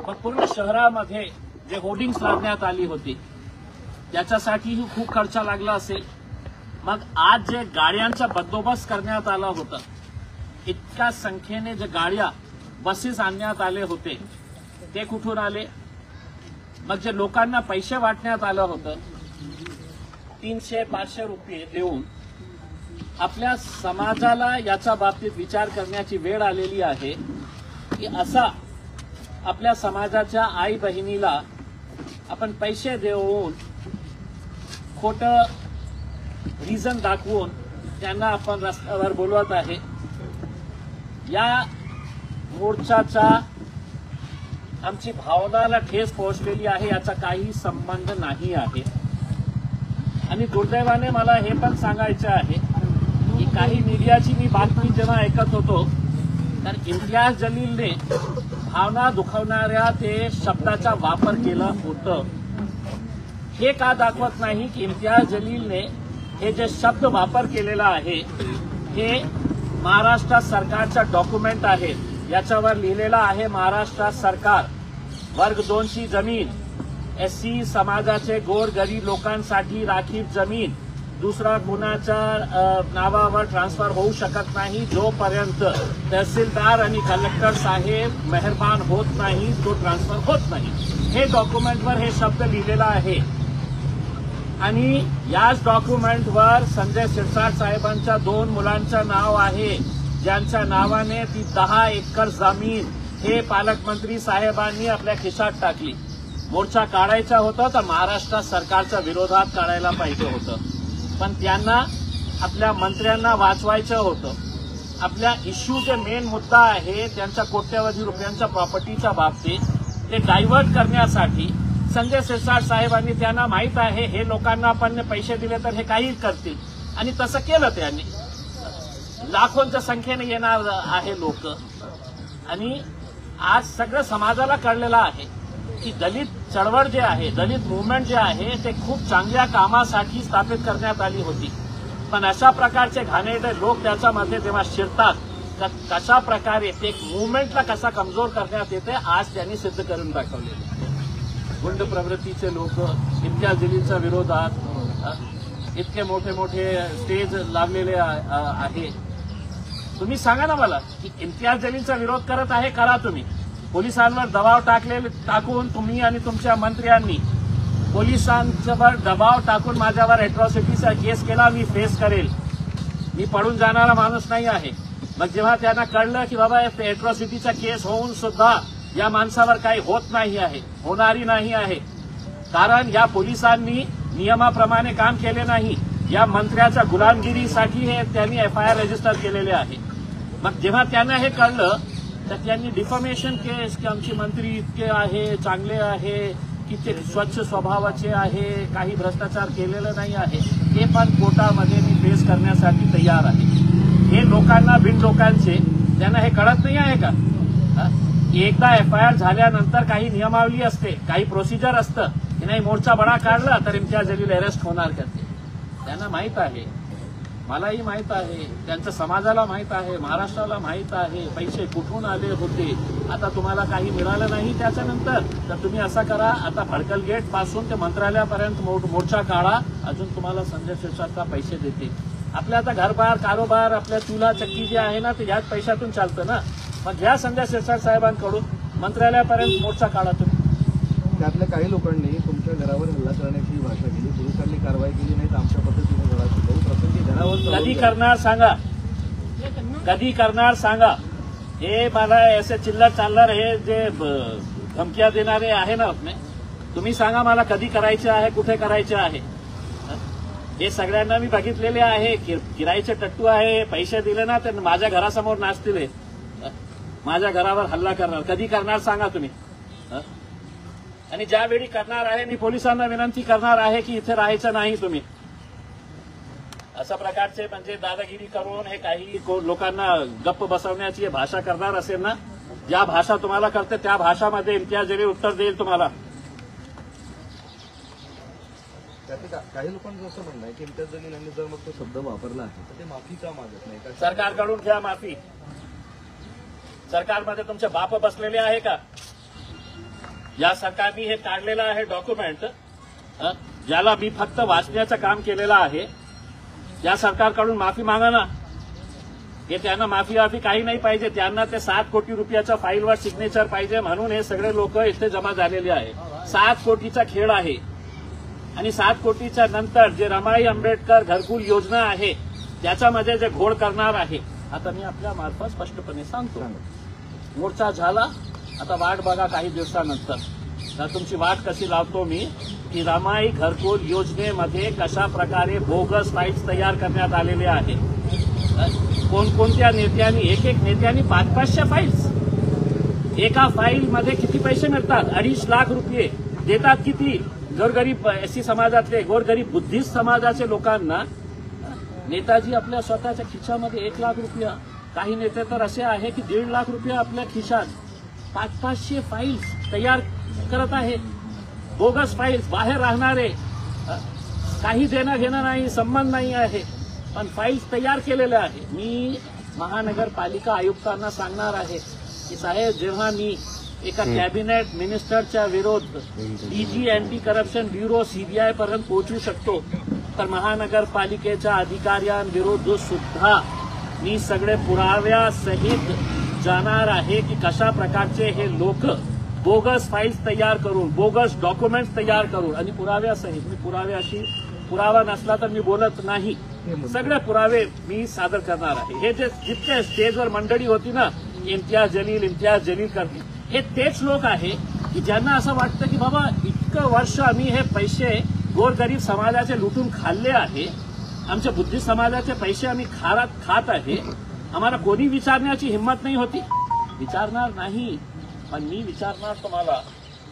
मग पूर्ण शहरामध्ये जे होर्डिंग्स लावण्यात आली होती त्याच्यासाठीही खूप खर्च लागला असेल। मग आज जे गाड्यांचा बंदोबस्त करण्यात आला होता, इतक्या संख्येने जे गाड्या बसेस आणण्यात आले होते ते कुठून आले? मग जे लोकांना पैसे वाटण्यात आलं होतं 300-500 रुपये देऊन, आपल्या समाजाला याच्या बाबतीत विचार करण्याची वेळ आलेली आहे की असा आपल्या समाजाच्या आई बहिणीला आपण पैसे देऊन खोटं रिझन दाखवून त्यांना आपण रस्त्यावर बोलवत आहे। या मोर्चाचा आमची भावनाला ठेस पोहोचलेली आहे, याचा काही संबंध नाही आहे। आणि दुर्दैवाने मला हे पण सांगायचं आहे की काही मीडियाची मी बातमी जेव्हा ऐकत होतो तर इम्तियाज जलीलने भावना दुखावणाऱ्या ते शब्दाचा वापर केला होतं। हे का दाखवत नाही की इम्तियाज जलीलने हे जे शब्द वापर केलेला आहे हे महाराष्ट्र सरकारचा डॉक्युमेंट आहे, याच्यावर लिहिलेला आहे महाराष्ट्र सरकार वर्ग 2 ची जमीन एससी समाजाचे गोरगरीब लोकांसाठी राखीव जमीन दुसरा कुणाच्या नावावर ट्रान्सफर होऊ शकत नाही जोपर्यंत तहसीलदार आणि कलेक्टर साहेब मेहरबान होत नाही, तो ट्रान्सफर होत नाही। हे डॉक्युमेंटवर हे शब्द लिहिलेला आहे आणि याच डॉक्युमेंटवर संजय शिरसाट साहेबांच्या 2 मुलांचं नाव आहे, ज्यांच्या नावाने ती 10 एकर जमीन हे पालकमंत्री साहेबांनी आपल्या खिशात टाकली। मोर्चा काढायचा होता तर महाराष्ट्र सरकारच्या विरोधात काढायला पाहिजे होतं, पण त्यांना आपल्या मंत्र्यांना वाचवायचं होतं। आपल्या इश्यू जे मेन मुद्दा आहे त्यांच्या कोट्यवधी रुपयांच्या प्रॉपर्टीच्या बाबतीत ते डायव्हर्ट करण्यासाठी संजय शिरसाट साहेबांनी, त्यांना माहित आहे हे लोकांना आपण पैसे दिले तर हे काही करतील आणि तसं केलं त्यांनी। लाखोंच्या संख्येने येणार आहे लोक आणि आज सगळं समाजाला कळलेलं आहे की दलित चळवळ जे आहे, दलित मुवमेंट जे आहे ते खूप चांगल्या कामासाठी स्थापित करण्यात आली होती, पण अशा प्रकारचे घाणेरडे लोक त्याच्यामध्ये जेव्हा शिरतात तर कशा प्रकारे ते मुवमेंटला कसा कमजोर करण्यात येते आज त्यांनी सिद्ध करून दाखवलेले। गुंड प्रवृत्तीचे लोक इम्तियाज जलीलच्या विरोधात इतके मोठे मोठे स्टेज लावलेले आहे। तुम्ही सांगा ना मला की इम्तियाज जलीलचा विरोध करत आहे, करा तुम्ही। पोलिसांवर दबाव टाकून तुम्ही आणि तुमच्या मंत्र्यांनी पोलिसांवर दबाव टाकून माझ्यावर अॅट्रॉसिटीचा केस केला, मी फेस करेल, मी पळून जाणारा माणूस नाही आहे। मग जेव्हा त्यांना कळलं की बाबा अॅट्रॉसिटीचा केस होऊन सुद्धा या माणसावर काही होत नाही आहे, होणारी नाही आहे, कारण या पोलिसांनी नियमाप्रमाणे काम केले नाही, या मंत्र्याच्या गुलामगिरीसाठी हे त्यांनी FIR रजिस्टर केलेले आहे। मग जेव्हा त्यांना हे कळलं तर त्यांनी डिफॉमेशन केस की आमचे मंत्री इतके आहे, चांगले आहे, की ते स्वच्छ स्वभावाचे आहे, काही भ्रष्टाचार केलेलं नाही आहे, हे पण कोर्टामध्ये मी फेस करण्यासाठी तयार आहे। हे लोकांना बिनडोकांचे त्यांना हे कळत नाही आहे का? एकदा FIR झाल्यानंतर काही नियमावली असते, काही प्रोसिजर असतं की नाही, मोर्चा बडा काढला तर इम्तियाज जलील अरेस्ट होणार करते। त्यांना माहित आहे, मलाही माहित आहे, त्यांच्या समाजाला माहित आहे, महाराष्ट्राला माहित आहे पैसे कुठून आले होते। आता तुम्हाला काही मिळालं नाही त्याच्यानंतर तर तुम्ही असं करा, आता भडकल गेट पासून ते मंत्रालयापर्यंत मोर्चा काढा, अजून तुम्हाला संजय शिरसाटला पैसे देते। आपल्या आता घरबार कारोबार आपल्या चुला चक्की जे आहे ना ते याच पैशातून चालतं ना, मग घ्या संजय शिरसाट साहेबांकडून मंत्रालयापर्यंत मोर्चा काढा तुम्ही। त्यातल्या काही लोकांनी तुमच्या घरावर हल्ला करण्याची भाषा केली, पोलिसांनी कारवाई केली नाही तर आमच्या पद्धतीने घरात शिकवू, प्रसंगी घरावर कधी करणार सांगा, कधी करणार सांगा। हे मला ऐसे चिल्लर चालणार हे जे धमक्या देणारे आहे ना आपले, तुम्ही सांगा मला कधी करायचे आहे, कुठे करायचे आहे। हे सगळ्यांना मी बघितलेले आहे, किराईचे टट्टू आहे, पैसे दिले ना तर माझ्या घरासमोर नाचतील, माझ्या घरावर हल्ला करणार, कधी करणार सांगा तुम्ही। आणि ज्यावेळी करणार आहे मी पोलिसांना विनंती करणार आहे की इथे राहायचं नाही तुम्ही। अशा प्रकारचे म्हणजे दादागिरी करून हे काही लोकांना गप्प बसवण्याची भाषा करणार असेल ना, ज्या भाषा तुम्हाला कळते त्या भाषामध्ये इम्तियाज जलील उत्तर देईल तुम्हाला। काही लोकांचं असं म्हणणं आहे की इम्तियाज जलील यांनी जर मग तो शब्द वापरला आहे तर ते माफी का मागत नाही का? सरकारकडून घ्या माफी। सरकारमध्ये तुमचे बाप बसलेले आहे का? या सरकारने हे काढलेलं आहे डॉक्युमेंट, ज्याला मी फक्त वाचण्याचं काम केलेलं आहे. या सरकारकडून माफी मागा ना. हे त्यांना माफी काही नाही पाहिजे. त्यांना ते 7 कोटी रुपयाच्या फाईलवर सिग्नेचर पाहिजे म्हणून हे सगळे लोक इथे जमा झालेले आहे. 7 कोटीचा खेळ आहे. आणि 7 कोटीच्या नंतर जे रमाई आंबेडकर घरकुल योजना आहे त्याच्यामध्ये जे घोळ करणार आहे, आता मी आपल्या मार्फत स्पष्टपणे सांगतो. मोर्चा झाला, आता वाट बघा काही दिवसानंतर. तर तुमची वाट कशी लावतो मी की रमाई घरकुल योजनेमध्ये कशा प्रकारे बोगस फाईल्स तयार करण्यात आलेले आहे. कोणकोणत्या नेत्यांनी, एक नेत्यांनी 500 फाईल्स. एका फाईलमध्ये किती पैसे मिळतात? 2.5 लाख रुपये देतात. किती? गोरगरीब एससी समाजातले, गोरगरीब बुद्धिस्ट समाजाचे लोकांना. नेताजी आपल्या स्वतःच्या खिशामध्ये 1 लाख रुपया, काही नेते तर असे आहे की 1.5 लाख रुपया आपल्या खिशात 500 फाईल्स तयार करत आहे. बोगस फाईल्स, बाहेर राहणारे, काही देणं घेणं नाही, संबंध नाही आहे, पण फाईल्स तयार केलेल्या आहे. मी महानगरपालिका आयुक्तांना सांगणार आहे की साहेब, जेव्हा मी एका कॅबिनेट मिनिस्टरच्या विरोध डीजी अँटी करप्शन ब्युरो सीबीआय पर्यंत पोहोचू शकतो, तर महानगरपालिकेच्या अधिकाऱ्यांविरुद्ध सुद्धा मी सगळे पुराव्यासहित जाणार आहे की कशा प्रकारचे हे लोक बोगस फाईल्स तयार करून, बोगस डॉक्युमेंट्स तयार करून, आणि पुराव्यासहित, मी पुरावा नसला तर मी बोलत नाही, सगळे पुरावे मी सादर करणार आहे. हे जे जितके स्टेजवर मंडळी होती ना, इम्तियाज जलील करते, हे तेच लोक आहे की ज्यांना असं वाटतं की बाबा इतकं वर्ष आम्ही हे पैसे गोरगरीब समाजाचे लुटून खाल्ले आहे, आमच्या बुद्धिस्ट समाजाचे पैसे आम्ही खात आहे, आम्हाला कोणी विचारण्याची हिंमत नाही होती. विचारणार नाही, पण मी विचारणार तुम्हाला.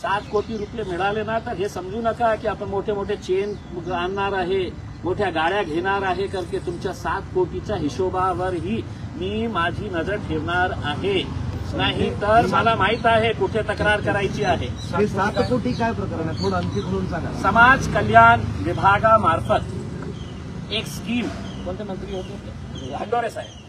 7 कोटी रुपये मिळाले ना, तर हे समजू नका की आपण मोठे मोठे चेन आणणार आहे, मोठ्या गाड्या घेणार आहे करके. तुमच्या 7 कोटीच्या हिशोबावरही मी माझी नजर ठेवणार आहे. नाही तर मला माहित आहे कुठे तक्रार करायची आहे. 7 कोटी काय प्रकरण आहे? थोडं आणखी खोलून सांगा. समाज कल्याण विभागामार्फत एक स्कीम, कोणते मंत्री होते? हंडोरे साहेब,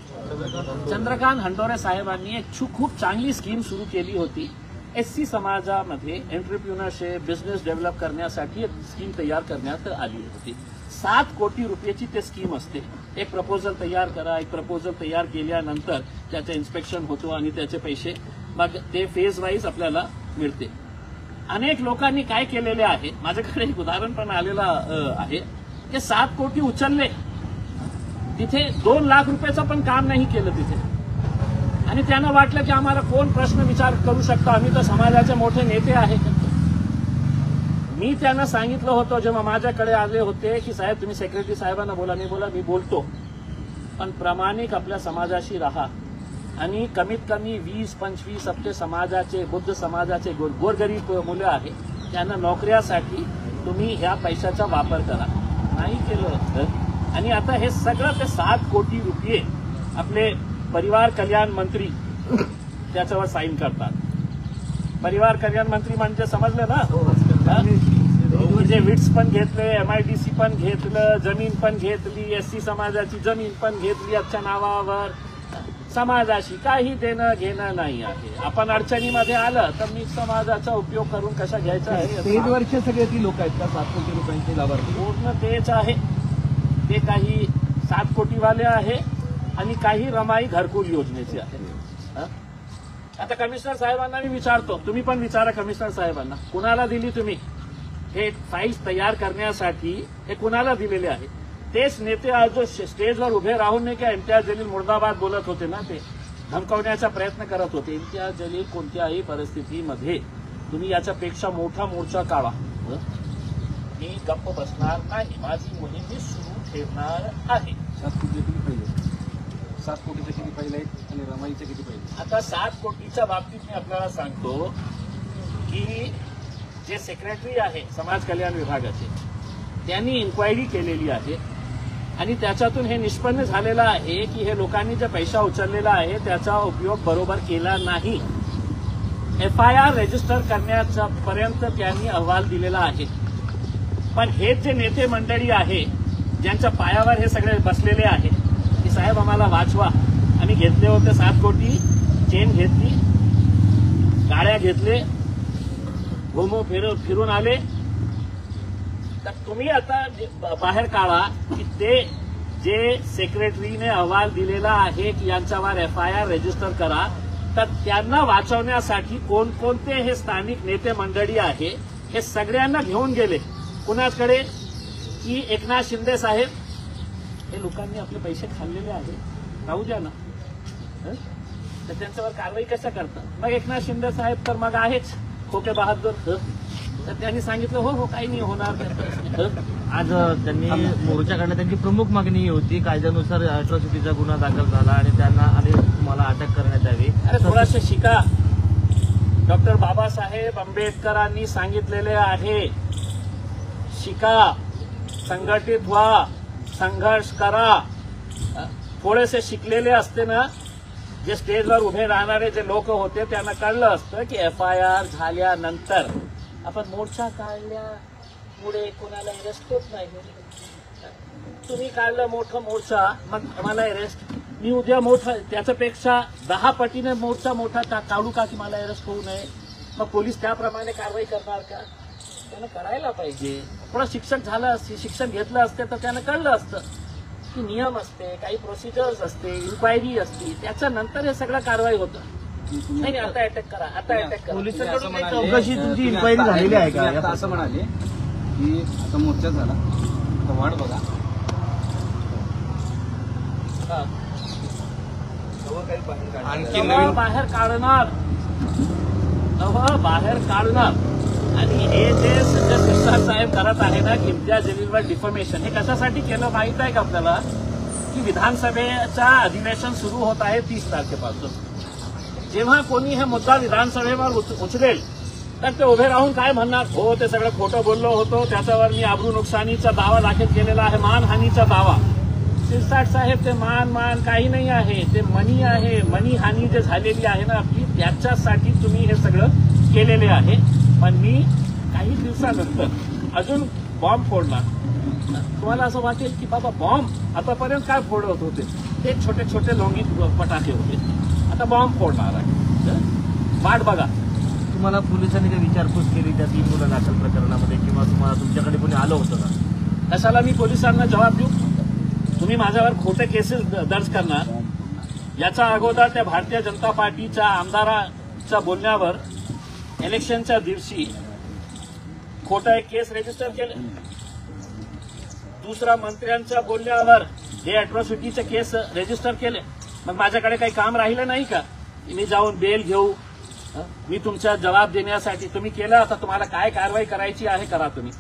चंद्रकांत हंडोरे साहेबांनी एक खूप चांगली स्कीम सुरू केली होती. एससी समाजामध्ये एंटरप्रिन्योरशिप, बिझनेस डेव्हलप करण्यासाठी एक स्कीम तयार करण्यात आली होती. 7 कोटी रुपयाची ते स्कीम असते. एक प्रपोजल तयार करा, एक प्रपोजल तयार केल्यानंतर त्याचं इन्स्पेक्शन होतो आणि त्याचे पैसे मग ते फेज वाईज आपल्याला मिळते. अनेक लोकांनी काय केलेले आहे, माझ्याकडे एक उदाहरण पण आलेलं आहे की 7 कोटी उचलले, तिथे 2 लाख रुपयाचं पण काम नाही केलं तिथे, आणि त्यांना वाटलं की आम्हाला कोण प्रश्न विचार करू शकतो, आम्ही तर समाजाचे मोठे नेते आहेत. मी त्यांना सांगितलं होतं जेव्हा माझ्याकडे आले होते की साहेब तुम्ही सेक्रेटरी साहेबांना बोला. मी बोलतो, पण प्रामाणिक आपल्या समाजाशी राहा आणि कमीत कमी 20-25 आपले समाजाचे, बुद्ध समाजाचे गोरगरीब मुलं आहे, त्यांना नोकऱ्यासाठी तुम्ही ह्या पैशाचा वापर करा. नाही केलं, आणि आता हे सगळं ते 7 कोटी रुपये आपले परिवार कल्याण मंत्री त्याच्यावर साईन करतात. परिवार कल्याण मंत्री म्हणजे समजलं ना, म्हणजे विट्स पण घेतले, MIDC पण घेतलं, जमीन पण घेतली, एससी समाजाची जमीन पण घेतली आजच्या नावावर. समाजाशी काही देणं घेणं नाही आहे. आपण अडचणीमध्ये आलं तर मी समाजाचा उपयोग करून कशा घ्यायचा आहे. स्टेजवरचे सगळे ती लोक आहेत का 7 कोटी रुपयांचे लाभार्थी? पूर्ण तेच आहे. ते काही 7 कोटीवाले आहे आणि काही रमाई घरकुल योजनेचे आहे. आता कमिशनर साहेबांना मी विचारतो, तुम्ही पण विचारा कमिशनर साहेबांना, कुणाला दिली तुम्ही हे फाईल्स तयार करण्यासाठी? हे कुणाला दिलेले आहे? तेच नेते आज जो स्टेजवर उभे राहून नाही का इम्तियाज जलील मुर्दाबाद बोलत होते ना, ते धमकवण्याचा प्रयत्न करत होते. इम्तियाज जलील कोणत्याही परिस्थितीमध्ये तुम्ही याच्यापेक्षा मोठा मोर्चा काढा, मी गप्प बसणार नाही. माझी मोहीम मी सुरू ठेवणार आहे. 7 कोटीचे किती पहिले आहेत आणि रमाईचे किती पहिले? आता 7 कोटीच्या बाबतीत मी आपल्याला सांगतो की जे सेक्रेटरी आहे समाज कल्याण विभागाचे, त्यांनी इन्क्वायरी केलेली आहे आणि त्याच्यातून हे निष्पन्न झालेलं आहे की हे लोकांनी जे पैसा उचललेला आहे त्याचा उपयोग बरोबर केला नाही. FIR रजिस्टर करण्याचा पर्यंत त्यांनी अहवाल दिलेला आहे. पण हे जे नेते मंडळी आहे ज्यांच्या पायावर हे सगळे बसलेले आहे की साहेब आम्हाला वाचवा, आम्ही घेतले होते 7 कोटी, चेन घेतली, गाड्या घेतले, फिरून आले तर तुम्ही आता बाहेर काढा की ते जे सेक्रेटरीने अहवाल दिलेला आहे की यांच्यावर FIR रजिस्टर करा, तर त्यांना वाचवण्यासाठी कोणकोणते हे स्थानिक नेते मंडळी आहे हे सगळ्यांना घेऊन गेले कुणाकडे की एकनाथ शिंदे साहेब, हे लोकांनी आपले पैसे खाल्लेले आहेत, राहू द्या ना, तर त्यांच्यावर कारवाई कसं करतात? मग एकनाथ शिंदे साहेब तर मग आहेच खोके बहादूर, तर त्यांनी सांगितलं हो काही नाही होणार. आज त्यांनी मोर्चाकडनं त्यांची प्रमुख मागणी ही होती, कायद्यानुसार अॅट्रॉसिटीचा गुन्हा दाखल झाला आणि त्यांना आणि तुम्हाला अटक करण्यात यावी. अरे थोडासा शिका. डॉक्टर बाबासाहेब आंबेडकरांनी सांगितलेले आहे, शिका, संघटित व्हा, संघर्ष करा. थोडेसे शिकलेले असते ना, जे स्टेजवर उभे राहणारे जे लोक होते त्यांना कळलं असतं की FIR झाल्यानंतर आपण मोर्चा काढल्यामुळे कोणाला अरेस्ट होत नाही. तुम्ही काढलं मोठं मोर्चा, मग मला अरेस्ट, मी उद्या मोठा त्याच्यापेक्षा 10 पटीने मोर्चा मोठा काढू का की मला अरेस्ट होऊ नये? मग पोलीस त्याप्रमाणे कारवाई करणार का? त्यानं करायला पाहिजे. थोडं शिक्षण घेतलं असते तर त्यानं कळलं असतं की नियम असते, काही प्रोसिजर्स असते, इन्क्वायरी असते, त्याच्यानंतर हे सगळं कारवाई होतं. नाही आता अटॅक करा, आता अटॅक करा. पोलिसांकडून काही चौकशी तुमची इन्क्वायरी झालेली आहे का? आता असं म्हणाले की आता मोर्चा झाला, आता वाट बघा, आणखी बाहेर काढणार. आणि हे जे संजय शिरसाट साहेब करत आहे ना की इम्तियाज जलीलवर डिफॉर्मेशन, हे कशासाठी केलं माहित आहे का आपल्याला? की विधानसभेचा अधिवेशन सुरू होत आहे 30 तारखेपासून. जेव्हा कोणी हे मुद्दा विधानसभेवर उचलेल तर ते उभे राहून काय म्हणणार, हो ते सगळं खोटं बोललो होतो, त्याच्यावर मी आबरू नुकसानीचा दावा दाखल केलेला आहे, मानहानीचा दावा. शिरसाट साहेब, ते मान काही नाही आहे, ते मनी आहे. मनी हानी जे झालेली आहे ना आपली, त्याच्यासाठी तुम्ही हे सगळं केलेले आहे. पण मी काही दिवसानंतर अजून बॉम्ब फोडणार. तुम्हाला असं वाटेल की बाबा बॉम्ब आतापर्यंत काय फोडत होते, ते छोटे छोटे लोंगी पटाखे होते, आता बॉम्ब फोडणार आहे. वाट बघा. तुम्हाला पोलिसांनी काही विचारपूस केली त्या 3 गुन्हा दाखल प्रकरणामध्ये, किंवा तुम्हाला तुमच्याकडे कोणी आलं होतं का? कशाला मी पोलिसांना जबाब देऊ? तुम्ही माझ्यावर खोटे केसेस दर्ज करणार. याच्या अगोदर त्या भारतीय जनता पार्टीच्या आमदाराच्या बोलण्यावर इलेक्शनच्या दिवशी खोटा एक केस रजिस्टर केले. दुसरा मंत्र्यांच्या बोलण्यावर हे अॅट्रॉसिटीचे केस रजिस्टर केले. मग माझ्याकडे काही काम राहिलं नाही का? मी जाऊन बेल घेऊ? मी तुमचा जबाब देण्यासाठी तुम्ही केलं, आता तुम्हाला काय कारवाई करायची आहे करा तुम्ही.